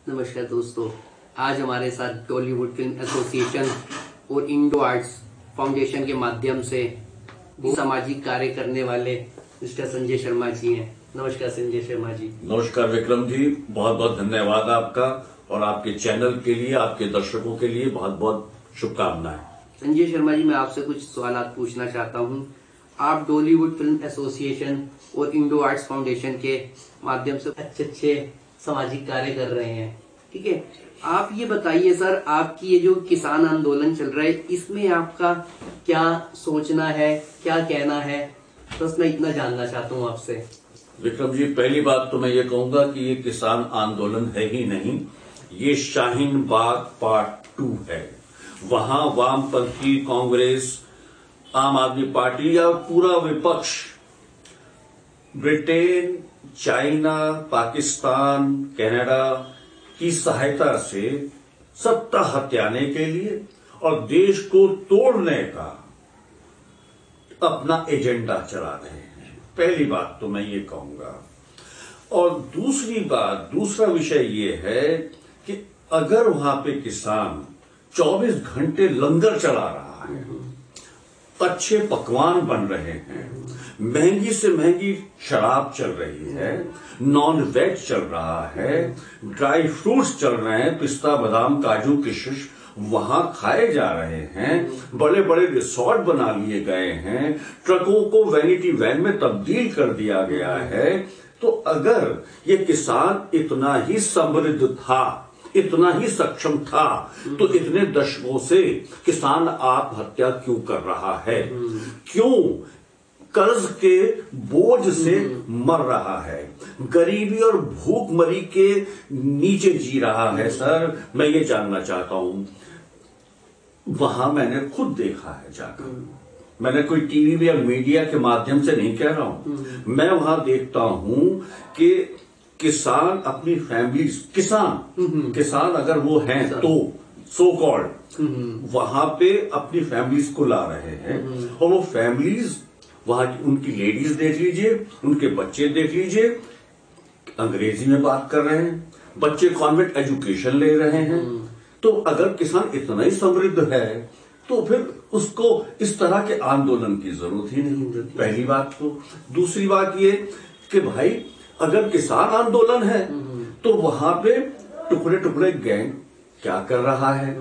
नमस्कार दोस्तों, आज हमारे साथ टॉलीवुड फिल्म एसोसिएशन और इंडो आर्ट्स फाउंडेशन के माध्यम से सामाजिक कार्य करने वाले मिस्टर संजय शर्मा जी हैं। नमस्कार संजय शर्मा जी। नमस्कार विक्रम जी, बहुत बहुत धन्यवाद आपका और आपके चैनल के लिए, आपके दर्शकों के लिए बहुत बहुत शुभकामनाएं। संजय शर्मा जी, मैं आपसे कुछ सवाल पूछना चाहता हूं। आप टॉलीवुड फिल्म एसोसिएशन और इंडो आर्ट्स फाउंडेशन के माध्यम से अच्छे सामाजिक कार्य कर रहे हैं, ठीक है। आप ये बताइए सर, आपकी ये जो किसान आंदोलन चल रहा है, इसमें आपका क्या सोचना है, क्या कहना है? बस मैं इतना जानना चाहता हूँ आपसे। विक्रम जी, पहली बात तो मैं ये कहूंगा कि ये किसान आंदोलन है ही नहीं, ये शाहीन बाग पार्ट 2 है। वहां वामपंथी कांग्रेस, आम आदमी पार्टी या पूरा विपक्ष ब्रिटेन, चाइना, पाकिस्तान, कनाडा की सहायता से सत्ता हथियाने के लिए और देश को तोड़ने का अपना एजेंडा चला रहे हैं। पहली बात तो मैं ये कहूंगा। और दूसरा विषय ये है कि अगर वहां पे किसान 24 घंटे लंगर चला रहा है, अच्छे पकवान बन रहे हैं, महंगी से महंगी शराब चल रही है, नॉन वेज चल रहा है, ड्राई फ्रूट्स चल रहे हैं, पिस्ता, बादाम, काजू, किशमिश वहां खाए जा रहे हैं, बड़े बड़े रिसोर्ट बना लिए गए हैं, ट्रकों को वैनिटी वैन में तब्दील कर दिया गया है। तो अगर ये किसान इतना ही समृद्ध था, इतना ही सक्षम था, तो इतने दशकों से किसान आत्महत्या क्यों कर रहा है? क्यों कर्ज के बोझ से मर रहा है, गरीबी और भूखमरी के नीचे जी रहा है? सर, मैं ये जानना चाहता हूं। वहां मैंने खुद देखा है जाकर, मैंने कोई टीवी या मीडिया के माध्यम से नहीं कह रहा हूं, मैं वहां देखता हूं कि किसान अपनी फैमिली, किसान अगर वो हैं तो सो कॉल्ड वहां पे अपनी फैमिलीज को ला रहे हैं, और वो फैमिलीज वहां की उनकी लेडीज देख लीजिए, उनके बच्चे देख लीजिए, अंग्रेजी में बात कर रहे हैं, बच्चे कॉन्वेंट एजुकेशन ले रहे हैं। तो अगर किसान इतना ही समृद्ध है तो फिर उसको इस तरह के आंदोलन की जरूरत ही नहीं। पहली बात तो। दूसरी बात ये कि भाई, अगर किसान आंदोलन है तो वहां पे टुकड़े टुकड़े गैंग क्या कर रहा है?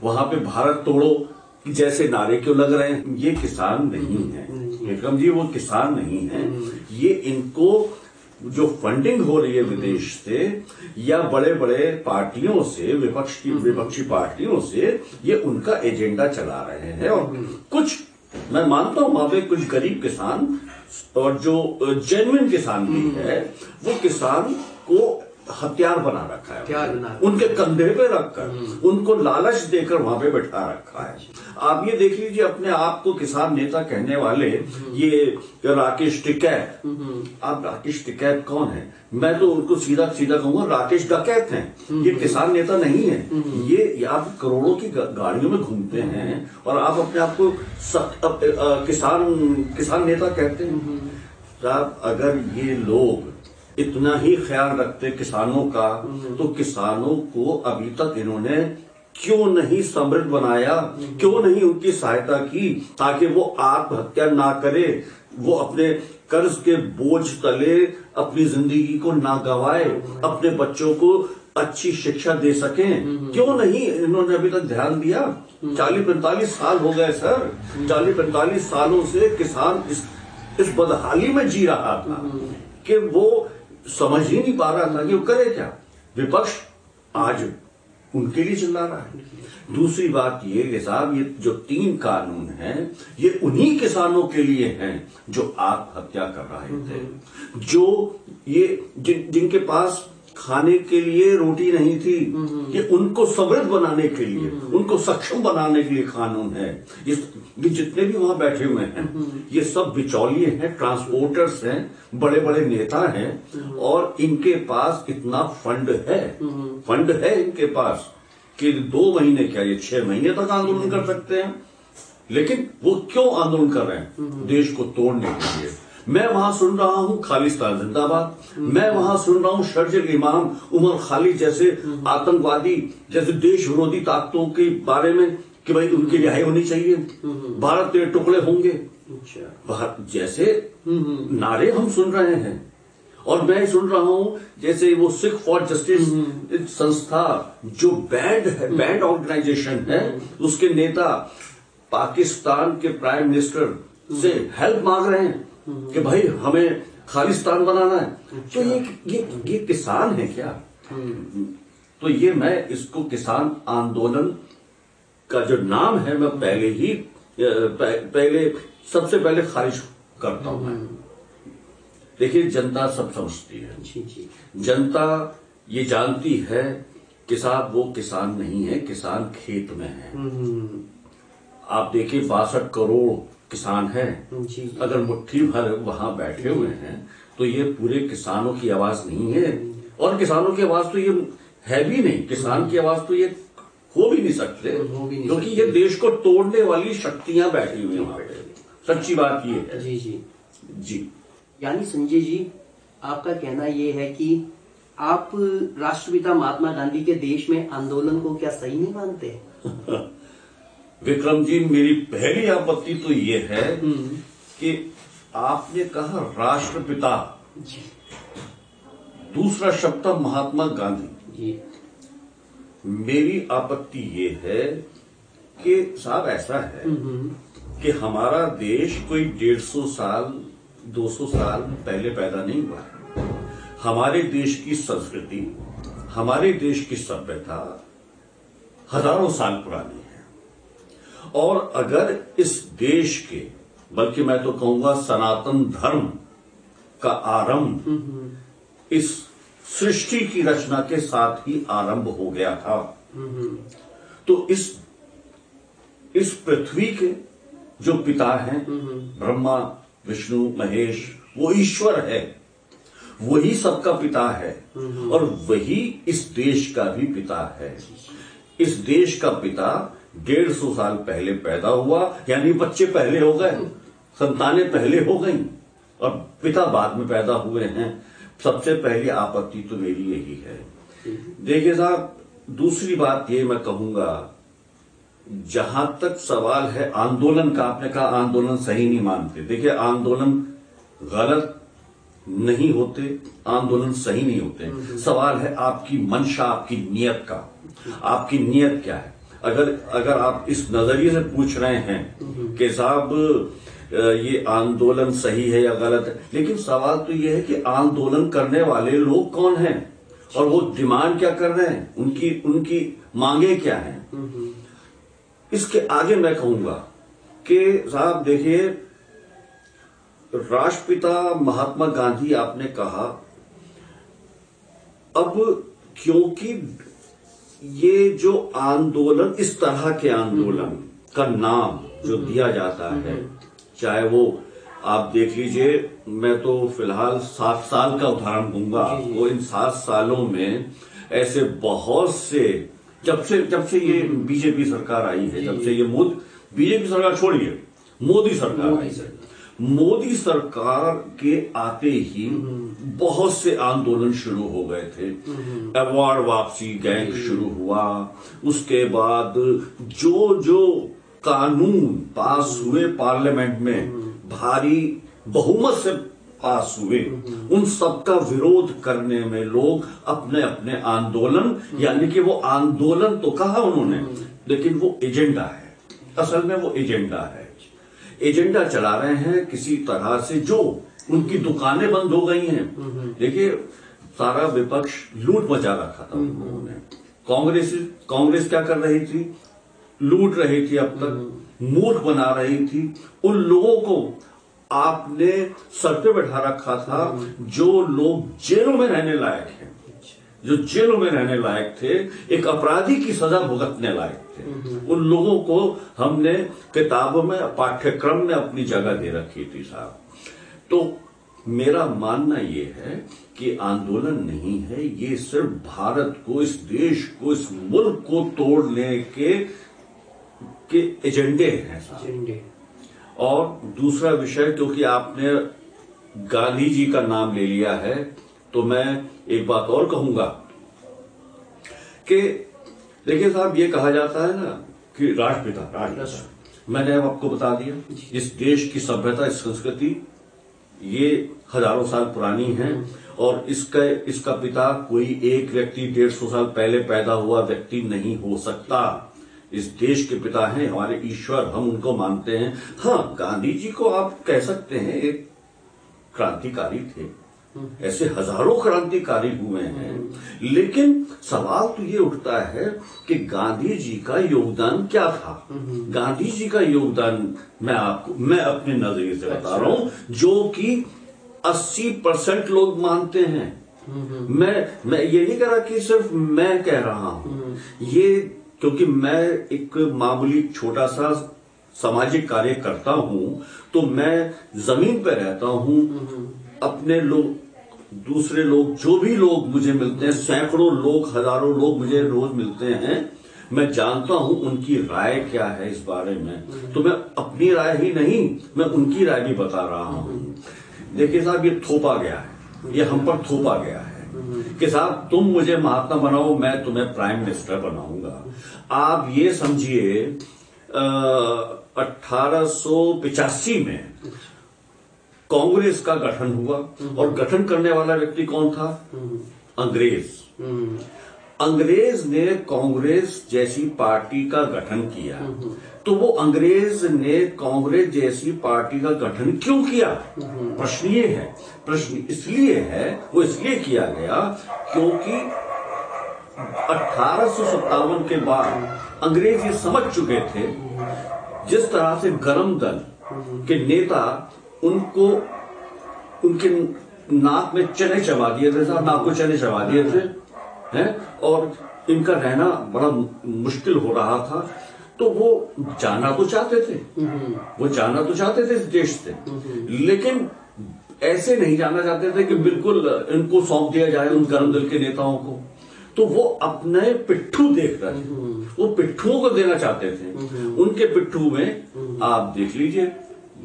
वहां पे भारत तोड़ो जैसे नारे क्यों लग रहे हैं? ये किसान नहीं है विक्रम जी, वो किसान नहीं है। ये इनको जो फंडिंग हो रही है विदेश से या बड़े बड़े पार्टियों से, विपक्षी पार्टियों से, ये उनका एजेंडा चला रहे हैं। और कुछ मैं मानता हूं वहां पे कुछ गरीब किसान और जो जेन्युइन किसान भी है, वो किसान को हथियार बना रखा है, उनके कंधे पे रखकर उनको लालच देकर वहां पे बैठा रखा है। आप ये देख लीजिए, अपने आप को किसान नेता कहने वाले ये राकेश टिकैत। आप राकेश टिकैत कौन है? मैं तो उनको सीधा सीधा कहूंगा, राकेश डकैत हैं। ये किसान नेता नहीं है। ये आप करोड़ों की गाड़ियों में घूमते हैं और आप अपने आप को किसान नेता कहते हैं। साहब, अगर ये लोग इतना ही ख्याल रखते किसानों का, तो किसानों को अभी तक इन्होंने क्यों नहीं समृद्ध बनाया? क्यों नहीं उनकी सहायता की ताकि वो आत्महत्या ना करे, वो अपने कर्ज के बोझ तले अपनी जिंदगी को ना गवाए, अपने बच्चों को अच्छी शिक्षा दे सकें? क्यों नहीं इन्होंने अभी तक ध्यान दिया? 40-45 साल हो गए सर। 40-45 सालों से किसान इस बदहाली में जी रहा था कि वो समझ ही नहीं पा रहा था कि वो करे क्या। विपक्ष आज उनके लिए चिल्ला रहा है। दूसरी बात ये कि साहब, ये जो 3 कानून हैं, ये उन्हीं किसानों के लिए हैं जो आत्महत्या कर रहे थे, जो ये जिनके पास खाने के लिए रोटी नहीं थी। ये उनको समृद्ध बनाने के लिए, उनको सक्षम बनाने के लिए कानून है। ये जितने भी वहां बैठे हुए हैं, ये सब बिचौलिए हैं, ट्रांसपोर्टर्स हैं, बड़े बड़े नेता हैं, और इनके पास इतना फंड है इनके पास कि 2 महीने क्या, ये 6 महीने तक आंदोलन कर सकते हैं। लेकिन वो क्यों आंदोलन कर रहे हैं? देश को तोड़ने के लिए। मैं वहां सुन रहा हूं खालिस्तान जिंदाबाद, मैं वहां सुन रहा हूं शर्जिल इमाम, उमर खालिद जैसे आतंकवादी, जैसे देश विरोधी ताकतों के बारे में कि भाई उनकी रिहाई होनी चाहिए, भारत के टुकड़े होंगे, जैसे नारे हम सुन रहे हैं। और मैं सुन रहा हूं जैसे वो सिख फॉर जस्टिस संस्था जो बैंड ऑर्गेनाइजेशन है, उसके नेता पाकिस्तान के प्राइम मिनिस्टर से हेल्प मांग रहे हैं कि भाई हमें खालिस्तान बनाना है। तो ये किसान है क्या? तो ये मैं इसको किसान आंदोलन का जो नाम है मैं सबसे पहले खारिज करता हूं। मैं देखिए, जनता सब समझती है, जी। जनता ये जानती है कि साहब वो किसान नहीं है, किसान खेत में है। आप देखिए 62 करोड़ किसान हैं। जी। अगर मुट्ठी भर वहां बैठे हुए हैं तो ये पूरे किसानों की आवाज नहीं है, और किसानों की आवाज तो ये है भी नहीं, किसान की आवाज तो ये हो भी नहीं सकते, क्योंकि ये देश को तोड़ने वाली शक्तियां बैठी हुई हैं वहां पे। सच्ची बात ये है। जी। यानी संजय जी, आपका कहना ये है कि आप राष्ट्रपिता महात्मा गांधी के देश में आंदोलन को क्या सही नहीं मानते? विक्रम जी, मेरी पहली आपत्ति तो ये है कि आपने कहा राष्ट्रपिता, दूसरा शब्द था महात्मा गांधी जी। मेरी आपत्ति ये है कि साहब ऐसा है कि हमारा देश कोई 150 साल 200 साल पहले पैदा नहीं हुआ है। हमारे देश की संस्कृति, हमारे देश की सभ्यता हजारों साल पुरानी है। और अगर इस देश के, बल्कि मैं तो कहूंगा सनातन धर्म का आरंभ इस सृष्टि की रचना के साथ ही आरंभ हो गया था, तो इस पृथ्वी के जो पिता हैं ब्रह्मा विष्णु महेश, वो ईश्वर है, वही सबका पिता है, और वही इस देश का भी पिता है। इस देश का पिता 150 साल पहले पैदा हुआ, यानी बच्चे पहले हो गए, संतानें पहले हो गई, और पिता बाद में पैदा हुए हैं। सबसे पहली आपत्ति तो मेरी यही है। देखिए साहब, दूसरी बात ये मैं कहूंगा, जहां तक सवाल है आंदोलन का, आपने कहा आंदोलन सही नहीं मानते। देखिए, आंदोलन गलत नहीं होते, आंदोलन सही नहीं होते। सवाल है आपकी मंशा, आपकी नियत का। आपकी नियत क्या है? अगर आप इस नजरिए से पूछ रहे हैं कि साहब ये आंदोलन सही है या गलत है, लेकिन सवाल तो ये है कि आंदोलन करने वाले लोग कौन हैं और वो डिमांड क्या कर रहे हैं, उनकी मांगे क्या हैं। इसके आगे मैं कहूंगा कि साहब देखिए, राष्ट्रपिता महात्मा गांधी आपने कहा, अब क्योंकि ये जो आंदोलन, इस तरह के आंदोलन का नाम जो दिया जाता है, चाहे वो आप देख लीजिए, मैं तो फिलहाल 7 साल का उदाहरण दूंगा, वो इन 7 सालों में ऐसे बहुत से, जब से ये बीजेपी सरकार आई है, जब से ये बीजेपी सरकार छोड़िए, मोदी सरकार आई है, मोदी सरकार के आते ही बहुत से आंदोलन शुरू हो गए थे। अवार्ड वापसी गैंग शुरू हुआ, उसके बाद जो कानून पास हुए पार्लियामेंट में, भारी बहुमत से पास हुए, उन सबका विरोध करने में लोग अपने अपने आंदोलन, यानी कि वो आंदोलन तो कहा उन्होंने, लेकिन वो एजेंडा है, असल में वो एजेंडा है, एजेंडा चला रहे हैं किसी तरह से। जो उनकी दुकानें बंद हो गई हैं, देखिए सारा विपक्ष लूट मचा रखा था उन्होंने। कांग्रेस क्या कर रही थी? लूट रही थी, अब तक मूर्ख बना रही थी। उन लोगों को आपने सर पे बैठा रखा था जो लोग जेलों में रहने लायक हैं, जो जेलों में रहने लायक थे, एक अपराधी की सजा भुगतने लायक थे। उन लोगों को हमने किताबों में, पाठ्यक्रम में अपनी जगह दे रखी थी साहब। तो मेरा मानना ये है कि आंदोलन नहीं है, ये सिर्फ भारत को, इस देश को, इस मुल्क को तोड़ने के एजेंडे हैं साहब। और दूसरा विषय, क्योंकि आपने गांधी जी का नाम ले लिया है तो मैं एक बात और कहूंगा कि देखिए साहब, ये कहा जाता है ना कि राष्ट्रपिता, मैंने अब आपको बता दिया, इस देश की सभ्यता, इस संस्कृति ये हजारों साल पुरानी है और इसका पिता कोई एक व्यक्ति 150 साल पहले पैदा हुआ व्यक्ति नहीं हो सकता। इस देश के पिता हैं हमारे ईश्वर, हम उनको मानते हैं। हाँ, गांधी जी को आप कह सकते हैं एक क्रांतिकारी थे, ऐसे हजारों क्रांतिकारी हुए हैं, लेकिन सवाल तो ये उठता है कि गांधी जी का योगदान क्या था। गांधी जी का योगदान मैं अपने नजरिए से बता रहा हूं, जो कि 80% लोग मानते हैं। मैं ये नहीं कह रहा कि सिर्फ मैं कह रहा हूं ये, क्योंकि मैं एक मामूली छोटा सा सामाजिक कार्य करता हूं, तो मैं जमीन पर रहता हूं। अपने लोग, दूसरे लोग, जो भी लोग मुझे मिलते हैं, सैकड़ों लोग, हजारों लोग मुझे रोज मिलते हैं, मैं जानता हूं उनकी राय क्या है इस बारे में। तो मैं अपनी राय ही नहीं, मैं उनकी राय भी बता रहा हूं। देखिए साहब, ये थोपा गया है, ये हम पर थोपा गया है कि साहब तुम मुझे महात्मा बनाओ, मैं तुम्हें प्राइम मिनिस्टर बनाऊंगा। आप ये समझिए 1885 में कांग्रेस का गठन हुआ और गठन करने वाला व्यक्ति कौन था? अंग्रेज। अंग्रेज ने कांग्रेस जैसी पार्टी का गठन किया। तो वो अंग्रेज ने कांग्रेस जैसी पार्टी का गठन क्यों किया? प्रश्न ये है, प्रश्न इसलिए है, वो इसलिए किया गया क्योंकि 1857 के बाद अंग्रेज ये समझ चुके थे, जिस तरह से गरम दल के नेता उनको उनके नाक में चने चबा दिए थे, नाक को चने चबा दिए थे, हैं, और इनका रहना बड़ा मुश्किल हो रहा था। तो वो जाना तो चाहते थे, वो जाना तो चाहते थे इस देश से, लेकिन ऐसे नहीं जाना चाहते थे कि बिल्कुल इनको सौंप दिया जाए उन गरम दल के नेताओं को। तो वो अपने पिट्ठू देख रहे थे, वो पिट्ठुओं को देना चाहते थे। उनके पिट्ठू में आप देख लीजिए,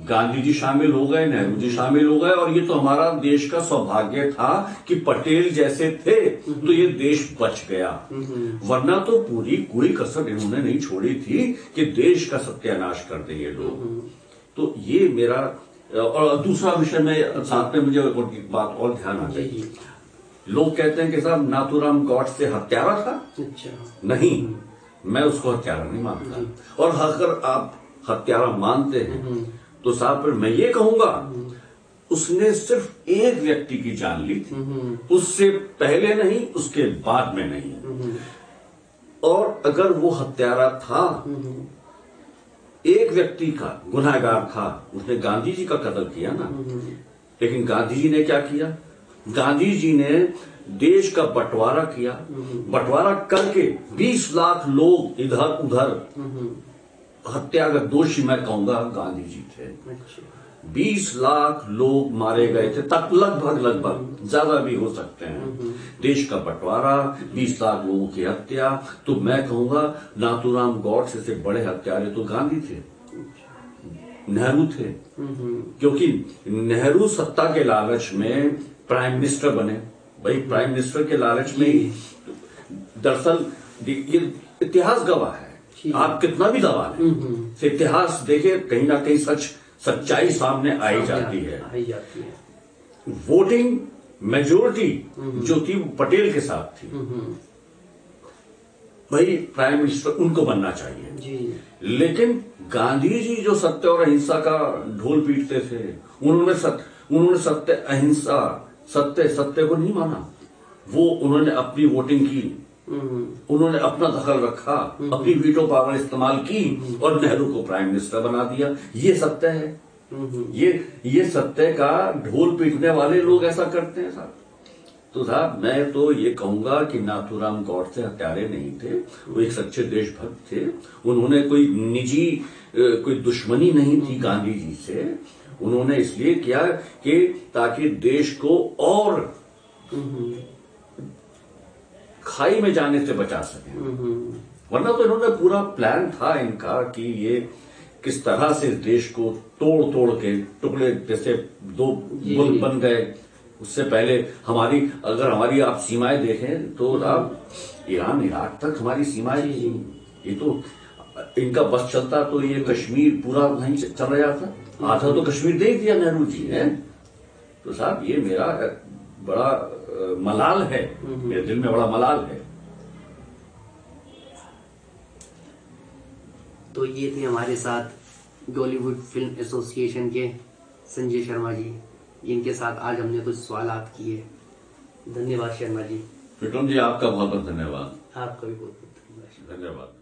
गांधी जी शामिल हो गए, नेहरू जी शामिल हो गए, और ये तो हमारा देश का सौभाग्य था कि पटेल जैसे थे तो ये देश बच गया, वरना तो पूरी कोई कसर इन्होंने नहीं छोड़ी थी कि देश का सत्यानाश कर दें ये लोग। तो ये मेरा, और दूसरा विषय में साथ में मुझे एक बात और ध्यान आ गई। लोग कहते हैं कि साहब नाथूराम गॉडसे हत्यारा था। अच्छा। नहीं, मैं उसको हत्यारा नहीं मानता, और अगर आप हत्यारा मानते हैं तो साहब फिर मैं ये कहूंगा उसने सिर्फ एक व्यक्ति की जान ली थी, उससे पहले नहीं, उसके बाद में नहीं। और अगर वो हत्यारा था, एक व्यक्ति का गुनहगार था, उसने गांधी जी का कत्ल किया ना। लेकिन गांधी जी ने क्या किया? गांधी जी ने देश का बंटवारा किया, बंटवारा करके 20 लाख लोग इधर उधर, हत्या का दोषी मैं कहूंगा गांधी जी थे। 20 लाख लोग मारे गए थे, तक लगभग ज्यादा भी हो सकते हैं। देश का बंटवारा, 20 लाख लोगों की हत्या, तो मैं कहूंगा नाथूराम गॉडसे से बड़े हत्यारे तो गांधी थे, नेहरू थे। क्योंकि नेहरू सत्ता के लालच में प्राइम मिनिस्टर बने। भाई प्राइम मिनिस्टर के लालच में ही, दरअसल ये इतिहास गवाह है, आप कितना भी दबा लें, इतिहास देखिए, कहीं ना कहीं सच्चाई सामने आई जाती है। वोटिंग मेजोरिटी जो थी पटेल के साथ थी। भाई प्राइम मिनिस्टर उनको बनना चाहिए जी। लेकिन गांधी जी जो सत्य और अहिंसा का ढोल पीटते थे, उन्होंने सत्य अहिंसा, सत्य को नहीं माना। उन्होंने अपनी वोटिंग की, उन्होंने अपना दखल रखा, अपनी वीटो पावर इस्तेमाल की और नेहरू को प्राइम मिनिस्टर बना दिया। ये सत्य है। ये सत्य का ढोल पीटने वाले लोग ऐसा करते हैं साहब। तो साहब मैं तो ये कहूंगा कि नाथूराम गॉडसे हत्यारे नहीं थे, वो एक सच्चे देशभक्त थे। उन्होंने कोई निजी कोई दुश्मनी नहीं थी गांधी जी से। उन्होंने इसलिए किया कि ताकि देश को और खाई में जाने से बचा सके, वरना तो इन्होंने पूरा प्लान था इनका कि ये किस तरह से इस देश को तोड़ तोड़ के टुकड़े जैसे दो मुल्क बन गए। उससे पहले अगर हमारी आप सीमाएं देखें तो आप ईरान इराक तक हमारी सीमाएं थी। ये तो इनका बस चलता तो ये कश्मीर पूरा नहीं चला जाता, आधा तो कश्मीर दे दिया नेहरू जी ने। तो साहब ये मेरा बड़ा मलाल है, मेरे दिल में बड़ा मलाल है। तो ये थे हमारे साथ डॉलीवुड फिल्म एसोसिएशन के संजय शर्मा जी, जिनके साथ आज हमने कुछ सवालात किए। धन्यवाद शर्मा जी। विक्रम जी आपका बहुत बहुत धन्यवाद। आपका भी बहुत बहुत धन्यवाद। धन्यवाद।